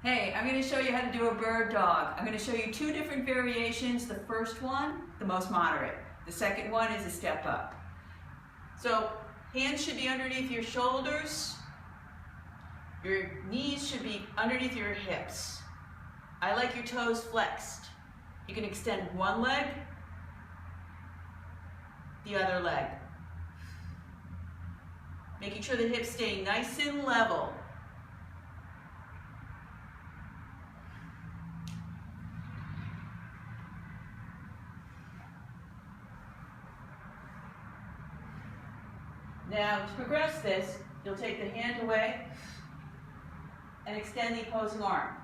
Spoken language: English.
Hey, I'm going to show you how to do a bird dog. I'm going to show you two different variations. The first one, the most moderate. The second one is a step up. So, hands should be underneath your shoulders. Your knees should be underneath your hips. I like your toes flexed. You can extend one leg, the other leg. Making sure the hips stay nice and level. Now, to progress this, you'll take the hand away and extend the opposing arm.